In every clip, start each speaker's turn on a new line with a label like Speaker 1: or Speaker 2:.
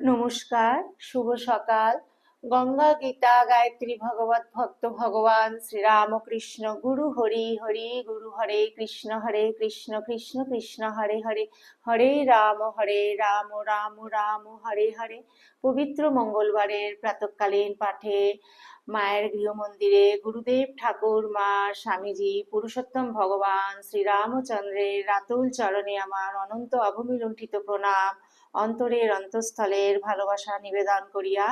Speaker 1: নমস্কার, শুভ সকাল। গঙ্গা, গীতা, গায়ত্রী, ভগবত ভক্ত ভগবান শ্রীরামকৃষ্ণ গুরু হরি হরি, গুরু হরে কৃষ্ণ কৃষ্ণ কৃষ্ণ হরে হরে, হরে রাম রাম রাম হরে হরে। পবিত্র মঙ্গলবারের প্রাতঃকালীন পাঠে মায়ের গৃহমন্দিরে গুরুদেব ঠাকুর, মা, স্বামীজি, পুরুষোত্তম ভগবান শ্রীরামচন্দ্রের রাতুল চরণে আমার অনন্ত অবমিলুণ্ঠিত প্রণাম, অন্তরের অন্তঃস্থলের ভালোবাসা নিবেদন করিয়া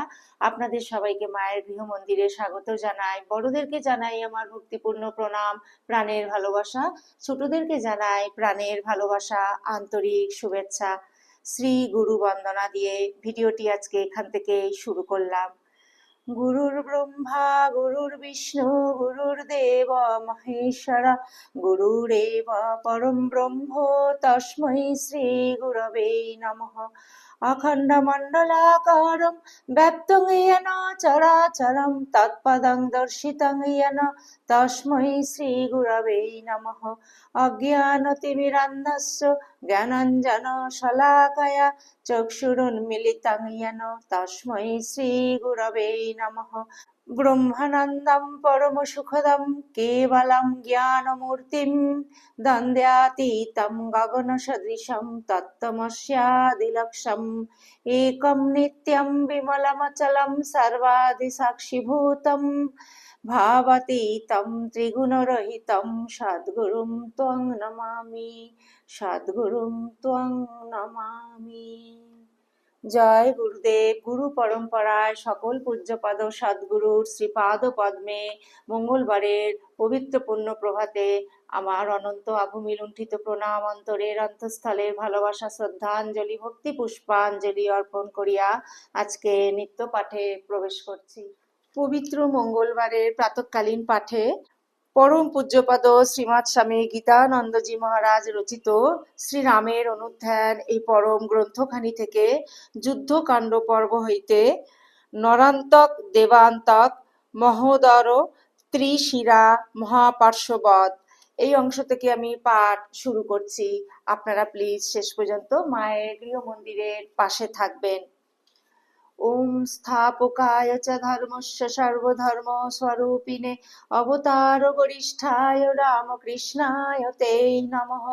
Speaker 1: আপনাদের সবাইকে মায়ের গৃহমন্দিরে স্বাগত জানাই। বড়দেরকে জানাই আমার ভক্তিপূর্ণ প্রণাম, প্রাণের ভালোবাসা। ছোটদেরকে জানাই প্রাণের ভালোবাসা, আন্তরিক শুভেচ্ছা। শ্রী গুরু বন্দনা দিয়ে ভিডিওটি আজকে এখান থেকে শুরু করলাম। গুরুর ব্রহ্মা গুরুর বিষ্ণু গুরুর্দেব মহেশ্বর, গুরুরেব পরম ব্রহ্ম তস্मै শ্রী গুরবে নমঃ। অখণ্ডমণ্ডলাকারং ব্যক্তং येन চরাচরং তৎপদং দর্শিতং येन তস্मै শ্রী গুরবে নমঃ। অজ্ঞানতিমিরান্ধস্য জ্ঞানাঞ্জনশলাকয়া চক্ষুরুন্মিলিतं येन তস্मै শ্রী গুরবে নমঃ। ব্রহ্মানন্দম পরমসুখদম কেবলম জ্ঞানমূর্তিম দ্বন্দ্বাতীতম গগনসদৃশম তত্ত্বমস্যাদিলক্ষ্যম একম নিত্যম বিমলমচলম সর্বাদিসাক্ষিভূতম ভাবাতীতম ত্রিগুণরহিতম সদ্গুরুম ত্বং নমামি, সদ্গুরুম ত্বং নমামি। জয় গুরুদেব। গুরু পরম্পরায় সকল পূজ্যপাদ সদ্গুরুর শ্রীপাদ পদ্মে মঙ্গলবারের পবিত্র পুণ্য প্রভাতে আমার অনন্ত অবমিলুণ্ঠিত প্রণাম, অন্তরের অন্তঃস্থলের ভালোবাসা, শ্রদ্ধাঞ্জলি, ভক্তি পুষ্পাঞ্জলি অর্পণ করিয়া আজকে নিত্য পাঠে প্রবেশ করছি। পবিত্র মঙ্গলবারের প্রাতঃকালীন পাঠে পরম পূজ্যপাদ শ্রীমৎ স্বামী গীতানন্দজি মহারাজ রচিত শ্রীরামের অনুধ্যান এই পরম গ্রন্থখানি থেকে যুদ্ধকাণ্ড পর্ব হইতে নরান্তক দেবান্তক মহোদর ত্রিশিরা মহাপার্শ্ববৎ এই অংশ থেকে আমি পাঠ শুরু করছি। আপনারা প্লিজ শেষ পর্যন্ত মায়ের গৃহমন্দিরের পাশে থাকবেন। ওম স্থাপকায় চ ধর্মস্য সর্বধর্ম স্বরূপিণে অবতার বরিষ্ঠায় রামকৃষ্ণায় তে নমঃ।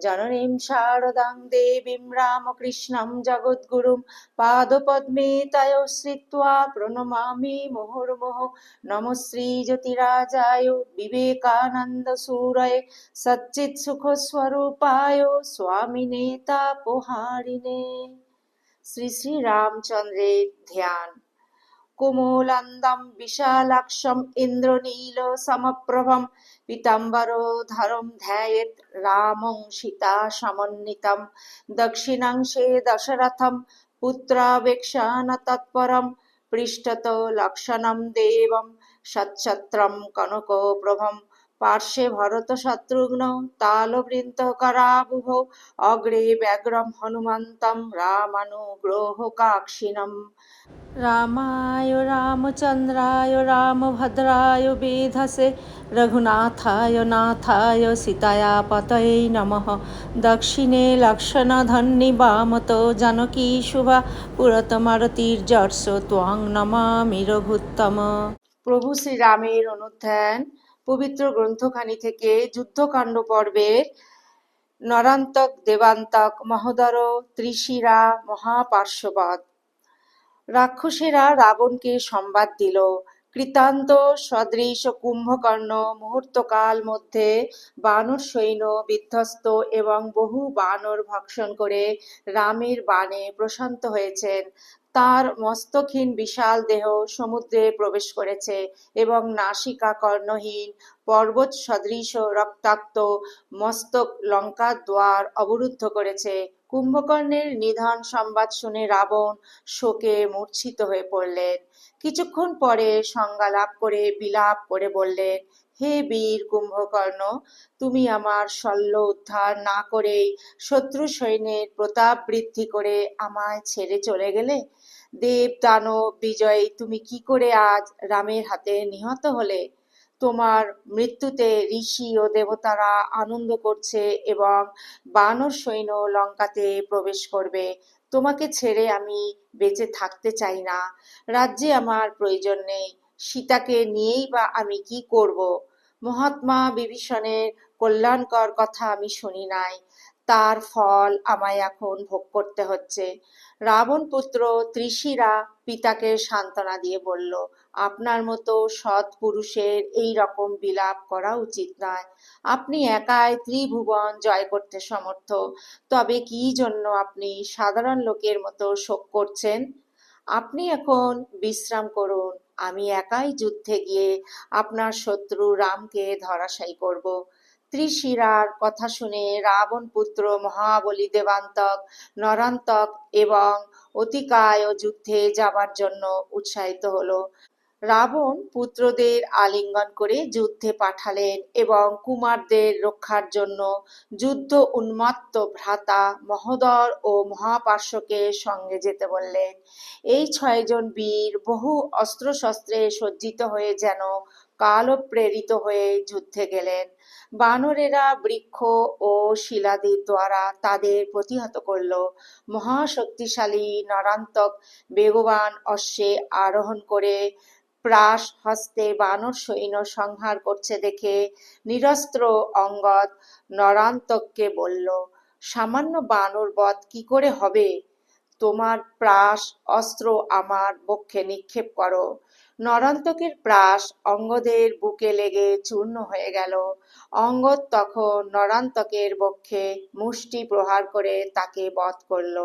Speaker 1: জননীম শারদাং দেবীম রামকৃষ্ণম জগদ্গুরুম পাদপদ্মে তয় শ্রিত্বা প্রণমামি মুহুর্মুহুঃ। নমঃ শ্রী জ্যোতিরাজায় বিবেকানন্দ সূরয়ে সচ্চিৎ সুখ স্বরূপায় স্বামিনে তাপহারিণে। শ্রী শ্রী রামচন্দ্রের ধ্যান। কোমলান্দম বিশালাক্ষম ইন্দ্রনীল সমপ্রভম পীতাম্বরধরম ধ্যায়েৎ রামং সীতা সমন্বিতম। দক্ষিণাংশে দশরথম পুত্রাবেক্ষণ তৎপরম পৃষ্ঠত লক্ষণম দেবম সচ্ছত্রম কনকপ্রভম। পার্শ্বে ভরত শত্রুঘ্ন তালবৃন্তকরাবুভৌ অগ্রে ব্যাঘ্রম হনুমন্তম রামানুগ্রহকাক্ষিণম। রামায় রামচন্দ্রায় রামভদ্রায় বেধসে রঘুনাথায় নাথায় সীতায়া পতয়ে নমঃ। দক্ষিণে লক্ষণধন্যি বামত জানকী শুভা পুরত মারুতির্যর্ষ ত্বং নমামি রঘুত্তম। প্রভু শ্রীরামের অনুধ্যান পবিত্র গ্রন্থখানি থেকে যুদ্ধকাণ্ড পর্বের নরান্তক দেবান্তক মহোদর ত্রিশিরা মহাপার্শ্ববৎ। রাক্ষসেরা রাবণকে সংবাদ দিল, কৃতান্ত সদৃশ কুম্ভকর্ণ মুহূর্তকাল মধ্যে বানর সৈন্য বিধ্বস্ত এবং বহু বানর ভক্ষণ করে রামের বাণে প্রশান্ত হয়েছেন। তার মস্তকহীন বিশাল দেহ সমুদ্রে প্রবেশ করেছে এবং নাসিকা কর্ণহীন পর্বত সদৃশ রক্তাক্ত মস্তক লঙ্কার দ্বার অবরুদ্ধ করেছে। কুম্ভকর্ণের নিধন সংবাদ শুনে রাবণ শোকে মূর্ছিত হয়ে পড়লেন। কিছুক্ষণ পরে সংজ্ঞালাভ করে বিলাপ করে বললেন, হে বীর কুম্ভকর্ণ, তুমি আমার শল্য উদ্ধার না করেই শত্রু সৈন্যের প্রতাপ বৃদ্ধি করে আমায় ছেড়ে চলে গেলে। দেব দানব বিজয়ী তুমি কি করে আজ রামের হাতে নিহত হলে? তোমার মৃত্যুতে ঋষি ও দেবতারা আনন্দ করছে এবং বানর সৈন্য লঙ্কাতে প্রবেশ করবে। তোমাকে ছেড়ে আমি বেঁচে থাকতে চাই না। রাজ্যে আমার প্রয়োজন নেই। সীতাকে নিয়েই বা আমি কি করব? মহাত্মা বিভীষণের কল্যাণকর কথা আমি শুনি নাই, তার ফল আমায় এখন ভোগ করতে হচ্ছে। রাবণ পুত্র ত্রিশিরা পিতাকে সান্ত্বনা দিয়ে বলল, আপনার মতো সৎ পুরুষের এই রকম বিলাপ করা উচিত নয়। আপনি একাই ত্রিভুবন জয় করতে সমর্থ, তবে কি জন্য আপনি সাধারণ লোকের মতো শোক করছেন? আপনি এখন বিশ্রাম করুন, আমি একাই যুদ্ধে গিয়ে আপনার শত্রু রামকে ধরাশায়ী করব। ত্রিশিরার কথা শুনে রাবণ পুত্র মহাবলী দেবান্তক, নরান্তক এবং অতিকায় যুদ্ধে যাবার জন্য উৎসাহিত হলো। রাবণ পুত্রদের আলিঙ্গন করে যুদ্ধে পাঠালেন এবং কুমারদের রক্ষার জন্য যুদ্ধ উন্মত্ত ভ্রাতা মহোদর ও মহাপার্শ্বকে সঙ্গে যেতে বললেন। এই 6 জন বীর বহু অস্ত্রশস্ত্রে সজ্জিত হয়ে যেন কালপ্রেরিত হয়ে যুদ্ধে গেলেন। বানরেরা বৃক্ষ ও শিলাদির দ্বারা তাদের প্রতিহত করল। মহাশক্তিশালী নরান্তক বেগবান অশ্বে আরোহণ করে প্রাস হস্তে বানর সৈন্য সংহার করছে দেখে নিরস্ত্র অঙ্গদ নরান্তককে বলল, সামান্য বানর বধ কি করে হবে? তোমার প্রাস অস্ত্র আমার বক্ষে নিক্ষেপ করো। নরান্তকের প্রাস অঙ্গদের বুকে লেগে চূর্ণ হয়ে গেল। অঙ্গদ তখন নরান্তকের বক্ষে মুষ্টি প্রহার করে তাকে বধ করল।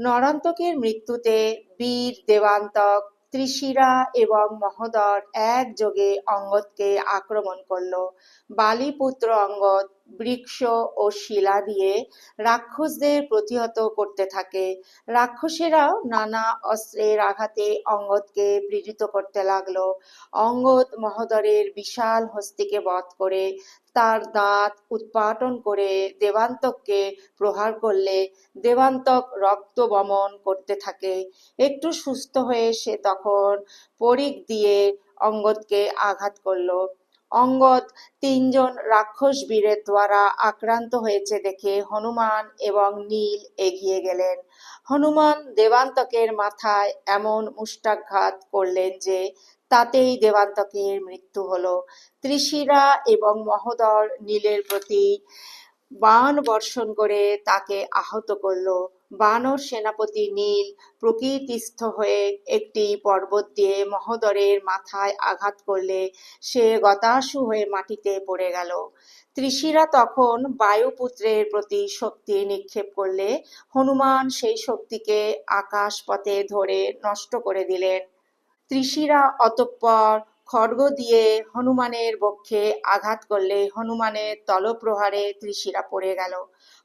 Speaker 1: নরান্তকের মৃত্যুতে বীর দেবান্তক, ত্রিশিরা এবং মহোদর একযোগে অঙ্গদকে আক্রমণ করল। বালিপুত্র অঙ্গদ বৃক্ষ ও শিলা দিয়ে রাক্ষসদের প্রতিহত করতে থাকে। রাক্ষসেরাও নানা অস্ত্রের আঘাতে অঙ্গদকে পীড়িত করতে লাগলো। অঙ্গদ মহোদরের বিশাল হস্তিকে বধ করে তার দাঁত উৎপাটন করে দেবান্তককে প্রহার করলে দেবান্তক রক্ত বমন করতে থাকে। একটু সুস্থ হয়ে সে তখন পরিখ দিয়ে অঙ্গদকে আঘাত করলো। অঙ্গদ 3 জন রাক্ষস বীরের দ্বারা আক্রান্ত হয়েছে দেখে হনুমান এবং নীল এগিয়ে গেলেন। হনুমান দেবান্তকের মাথায় এমন মুষ্টাঘাত করলেন যে তাতেই দেবান্তকের মৃত্যু হলো। ত্রিশিরা এবং মহোদর নীলের প্রতি বাণ বর্ষণ করে তাকে আহত করল। বানর সেনাপতি নীল প্রকৃতিস্থ হয়ে একটি পর্বত দিয়ে মহোদরের মাথায় আঘাত করলে সে গতাশু হয়ে মাটিতে পড়ে গেল। ত্রিশিরা তখন বায়ুপুত্রের প্রতি শক্তি নিক্ষেপ করলে হনুমান সেই শক্তিকে আকাশ পথে ধরে নষ্ট করে দিলেন। ত্রিশিরা অতঃপর খড়গ দিয়ে হনুমানের বক্ষে আঘাত করলে হনুমানের তলপ্রহারে ত্রিশিরা পড়ে গেল।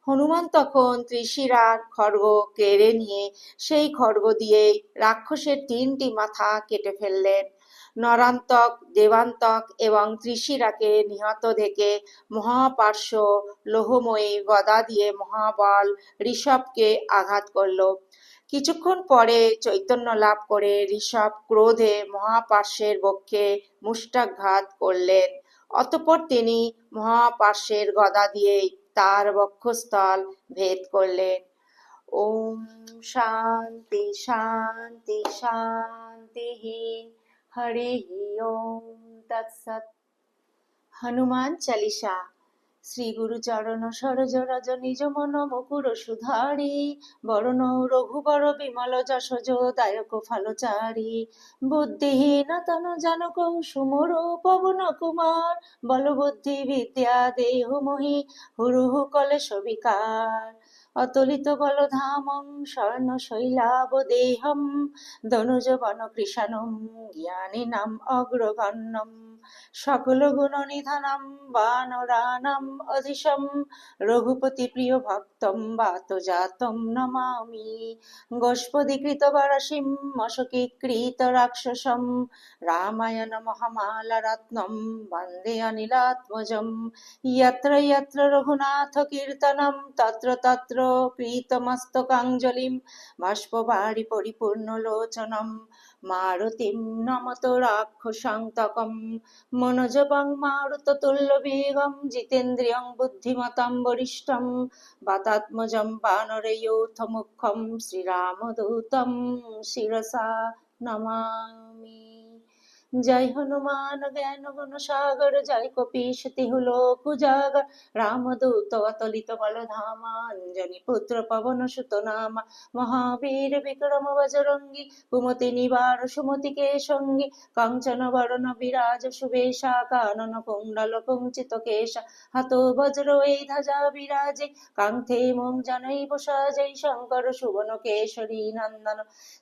Speaker 1: হনুমান তখন ত্রিশিরার খড়গ কেড়ে নিয়ে সেই খড়গ দিয়েই রাক্ষসের 3টি মাথা কেটে ফেললেন। নরান্তক, দেবান্তক এবং ত্রিশিরাকে নিহত দেখে মহাপার্শ্ব লোহময়ী গদা দিয়ে মহাবল ঋষভকে আঘাত করল। কিছুক্ষণ পরে চৈতন্য লাভ করে ঋষভ ক্রোধে মহাপার্শ্বের বক্ষে মুষ্টাঘাত করলেন। অতঃপর তিনি মহাপার্শ্বের গদা দিয়েই তার বক্ষস্থল ভেদ করলেন। ওম শান্তি শান্তি শান্তি। হরি ওম তৎসৎ। হনুমান চালিসা। শ্রী গুরু চরণ সরজ রজ নিজ মন মুকুর সুধারি, বরণ রঘুবর বিমল যশোজ দায়ক ফলচারি, বুদ্ধিহীন তনু জানক সুমর পবন কুমার, বলবুদ্ধি বিদ্যা দেহ মোহি হুরুহু কলেশ বিকার, অতুলিত বলধামং স্বর্ণ শৈলাব দেহম, ধনুজ বন কৃষাণম জ্ঞানিনাম অগ্রগণ্যম, সকল গুণ নিধানম বানরানাম অধীশম, রঘুপতি প্রিয় ভক্তম বাত জাতম নমামি, গোষ্পদীকৃত বরসিম মশকীকৃত রাক্ষসম, রামায়ণ মহামালা রত্নম বন্দে অনিলাত্মজম, যত্র যত্র রঘুনাথ কীর্তনম তত্র তত্র প্রীতমস্তকাঞ্জলিম বাষ্পবারি পরিপূর্ণ লোচনম মারুতিম নমত রাক্ষসান্তকম মনোজবং মারুততুল্য বেগম জিতেন্দ্রিয়ং বুদ্ধিমতাং বরিষ্ঠম বাতাত্মজং বানরয়োথ মুখ্যম শ্রীরামদূতম শিরসা নমামি। জয় হনুমান জ্ঞান গুণ সাগর, জয় কপীশ তিহু লোক উজাগর, রামদূত অতলিত বল ধামা, অঞ্জনি পুত্র পবন সুত নামা, মহাবীর বিক্রম বজরঙ্গী, কুমতি নিবার সুমতি কে সঙ্গী, কাঞ্চন বরণ বিরাজ সুবেশা, কানন কুণ্ডল কুঞ্চিত কেশা, হাত বজ্র এই ধ্বজা বিরাজে, কাঙ্ক্ষে মোম জনৈব সাজৈ, শঙ্কর সুবন কেশরী নন্দন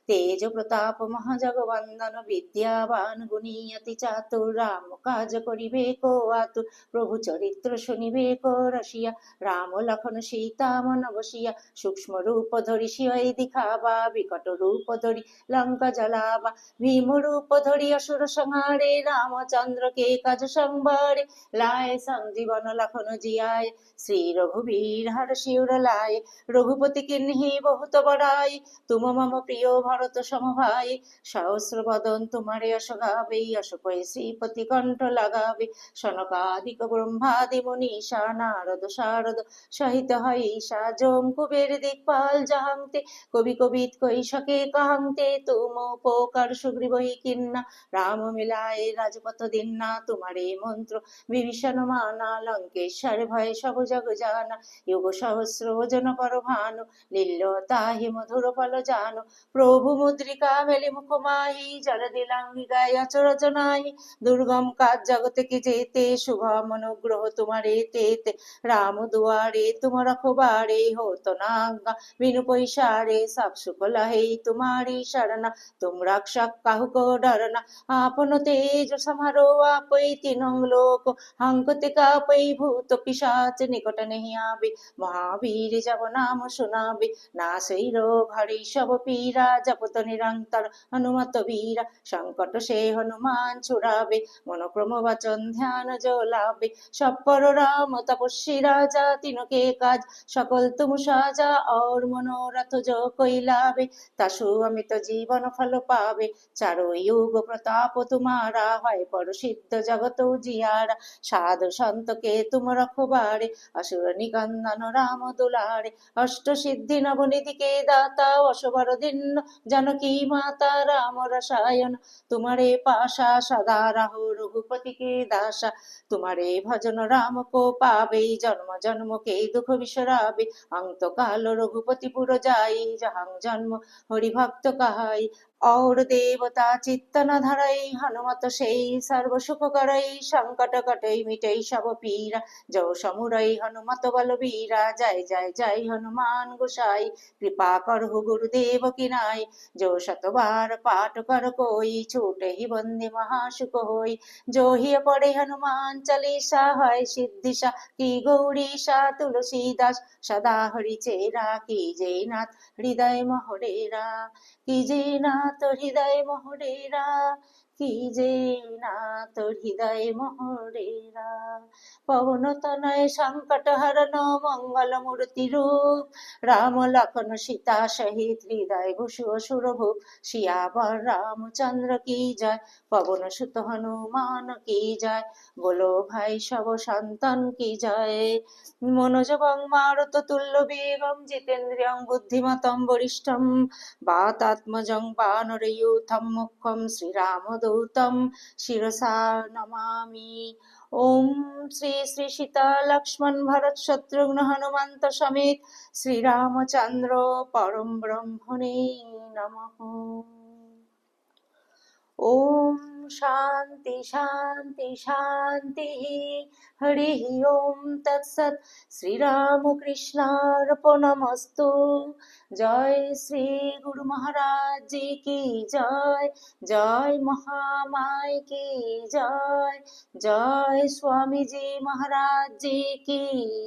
Speaker 1: তেজ প্রতাপ মহাজগবন্দন, বিদ্যাবান গুণী অতি চাতুর, রাম কাজ করিবে কো আতুর, প্রভু চরিত্র শুনিবে কো রসিয়া, রাম লক্ষণ সীতা মন বসিয়া, সূক্ষ্ম রূপ ধরি সিয়াই দিখাবা, বিকট রূপ ধরি লঙ্কা জ্বালাবা, ভীম রূপ ধরি অসুর সংহারে, রামচন্দ্র কে কাজ সংবারে, লায় সংজীবন লক্ষণ জিয়ায়, শ্রী রঘুবীর হর শিউর লায়, রঘুপতি কিন্হি বহুত বড়াই, তুম মম প্রিয় ভরত সমভাই, সহস্র বদন তোমারে যশ গাবে, যশ কয়ে শ্রীপতি কণ্ঠ লাগাবে, সনকাদিক ব্রহ্মাদি মুনীষা, নারদ শারদ সহিত হইষা, জম কুবের দিকপাল জাহান্তে, কবি কবিত কই সকে কাহান্তে, তুম উপকার সুগ্রীবহি কিন্না, রাম মিলায় রাজপথ দিন্না, তোমারে মন্ত্র বিভীষণ মানা, লঙ্কেশ্বর ভয় সব জগ জানা, যুগ সহস্র ওজন পর ভানু, লীল্য তাহি মধুর ফল জানো, প্রভু মুদ্রিকা মেলি মুখ মাহি, জল দিলাঙ্গিকায় অচরজ নাহি, দুর্গম কাজ জগতে কি যেতে, শুভম অনুগ্রহ তোমারে তেতে, রাম দুয়ারে তুম রখবারে, होत ना आज्ञा बिनु पैसारे, सब सुख लहे तुम्हारी शरणा, तुम रक्षक काहू को डरना, आपन तेज समारो आपै, तीनों लोक हांकते कापै, भूत पिशाच निकट नहीं आवे, महावीर जब नाम सुनावे, नासै रोग हरि सब पीरा, जपत निरंतर हनुमत वीरा, संकट से हनुमान छुड़ावे, मनोक्रम वचन ध्यान जो लावे, सब पर राम तपस्वी राजा, तीनों के काज सकल तुम साजा, और मनोरथ जो कोई लावे, तासु अमित जीवन फल पावे, चारों युग प्रताप तुम्हारा, है पर सिद्ध जगत उजियारा, साधु संत के तुम रखबारे, असुर निकंदन राम दुलारे, अष्ट सिद्धि नवनिधि के दाता, वशवर दिन जानकी माता, राम रसायन तुम्हारे पाशा, सदा रहो रघुपति के दासा, तुम्हारे भजन राम को पावे, जन्म जन्म के दुख बिसरावे, अंत काल रघुपति पुर जाई, जहाँ जन्म हरि भक्त कहाई, और देवता चित्त न धरई, हनुमत सेई सर्व सुख करई, संकट कटई मिटई सब पीरा, जो समुरई हनुमत बलबीरा, जय जय जय हनुमान गोसाई, कृपा करहु गुरुदेव की नाई, जो शत बार पाठ कर कोई, छूटे ही बंदे महासुख होई, जो ही पढ़े हनुमान चालीसा, है सिद्धिसा की गौरीसा, तुलसीदास सदा हरि चेरा, की जय नाथ हृदय मोहरेरा, की जय नाथ हृदय मोहरेरा, की जय नाथ हृदय मोहरेरा, पवन तनय संकट हरन मंगल मूर्ति रूप, राम लखन सीता सहित हृदय घुसु असुर भूप, सियावर रामचंद्र की जय, पवन सुत हनुमान की जय, बोलो भाई सब संतन की जय, मनोजवं मारुत तुल्य वेगं, जितेन्द्रियं बुद्धिमतं वरिष्ठं, वातात्मजं वानरयूथं मुख्यं श्रीरामदूतं शिरसा नमामि। ओम श्री श्री सीता लक्ष्मण भरत शत्रुघ्न हनुमंत समेत श्री रामचंद्र परम ब्रह्मणे नमः। ओम शांति शांति शांति, हरि ओम तत्सत, श्री राम कृष्णार्पणमस्तु। जय श्री गुरु महाराज जी की जय, जय महामाई की जय, जय स्वामी जी महाराज जी की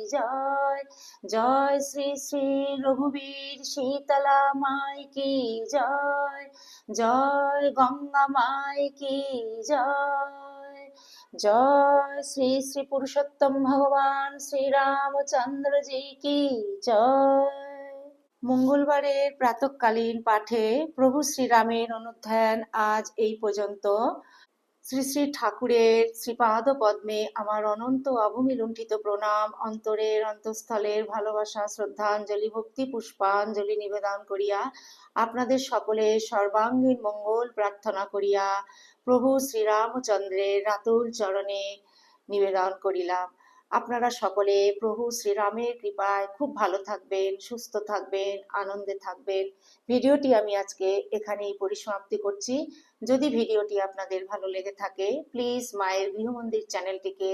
Speaker 1: जय, जय श्री श्री रघुवीर शीतला माई की जय, जय गंगा माई की जय, जय श्री श्री पुरुषोत्तम भगवान श्री रामचंद्र जी की जय। মঙ্গলবারের প্রাতঃকালীন পাঠে প্রভু শ্রীরামের অনুধ্যান আজ এই পর্যন্ত। শ্রী শ্রী ঠাকুরের শ্রীপাদ পদ্মে আমার অনন্ত অভূমি লুণ্ঠিত প্রণাম, অন্তরের অন্তঃস্থলের ভালোবাসা, শ্রদ্ধাঞ্জলি, ভক্তি পুষ্পাঞ্জলি নিবেদন করিয়া আপনাদের সকলের সর্বাঙ্গীন মঙ্গল প্রার্থনা করিয়া প্রভু শ্রীরামচন্দ্রের রাতুল চরণে নিবেদন করিলাম। আপনারা সকলে প্রভু শ্রীরামের কৃপায় খুব ভালো থাকবেন, সুস্থ থাকবেন, আনন্দে থাকবেন। ভিডিওটি আমি আজকে এখানেই পরিসমাপ্তি করছি। যদি ভিডিওটি আপনাদের ভালো লেগে থাকে প্লিজ মায়ের গৃহমন্দির চ্যানেলটিকে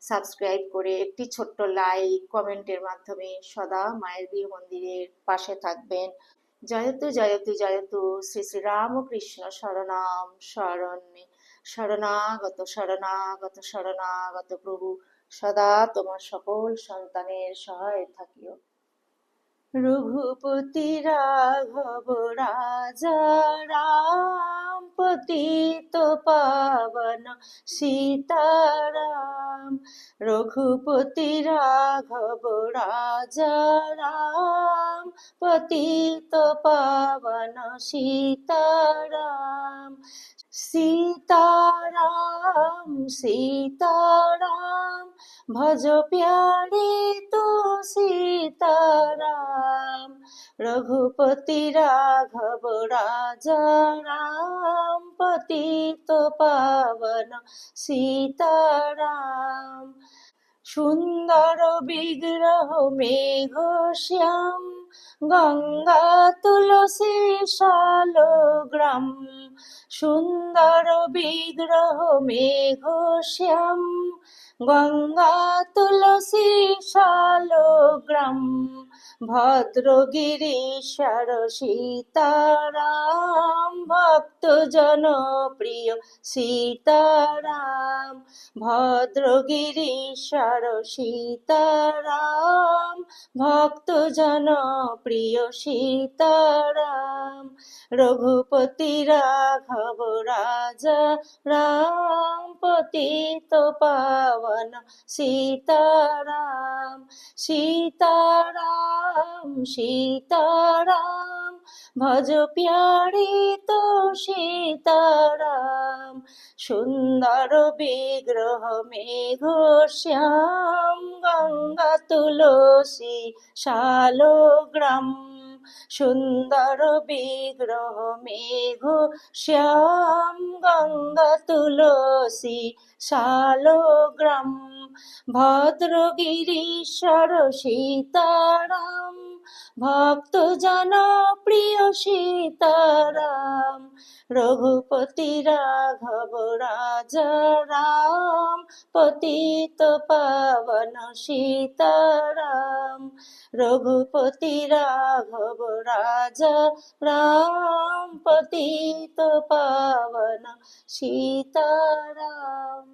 Speaker 1: সাবস্ক্রাইব করে একটি ছোট্ট লাইক কমেন্টের মাধ্যমে সদা মায়ের গৃহমন্দিরের পাশে থাকবেন। জয়তু জয়তু জয়তু শ্রী শ্রী রামকৃষ্ণ শরণাম শরণ্যে। শরণাগত শরণাগত শরণাগত প্রভু সদা তোমার সকল সন্তানের সহায় থাকিও। রঘুপতি রাঘব রাজা রাম, পতিত পাবন সীতারাম। রঘুপতি রাঘব রাজা রাম, পতিত পাবন সীতারাম। सीताराम सीताराम भज प्यारे तो सीताराम। रघुपति राघव राजा राम, पतित पावन सीताराम। सुंदर विग्रह मेघ श्याम, गंगा तुलसी शालग्राम। सुंदर विग्रह मेघ श्याम, गंगा तुलसी शालग्राम। भद्र गिरीशर सीताराम, भक्त जन प्रिय सीताराम। भद्र गिरीशर सीताराम, भक्त जन प्रिय सीताराम। रघुपति राघव राजा राम, पतित पावन सीताराम। सीताराम सीताराम भज प्यारे तो सीताराम। सुंदर विग्रह मेघ श्याम, गंगा तुलसी शालग्राम। सुंदर विग्रह मेघ श्याम, गंगा तुलसी शालग्राम। भद्र गिरीशर सीताराम, भक्त जन प्रिय सीताराम। रघुपति राघव राजा राम, पतित पावन सीताराम। रघुपति राघव राजा राम, पतित पावन सीताराम।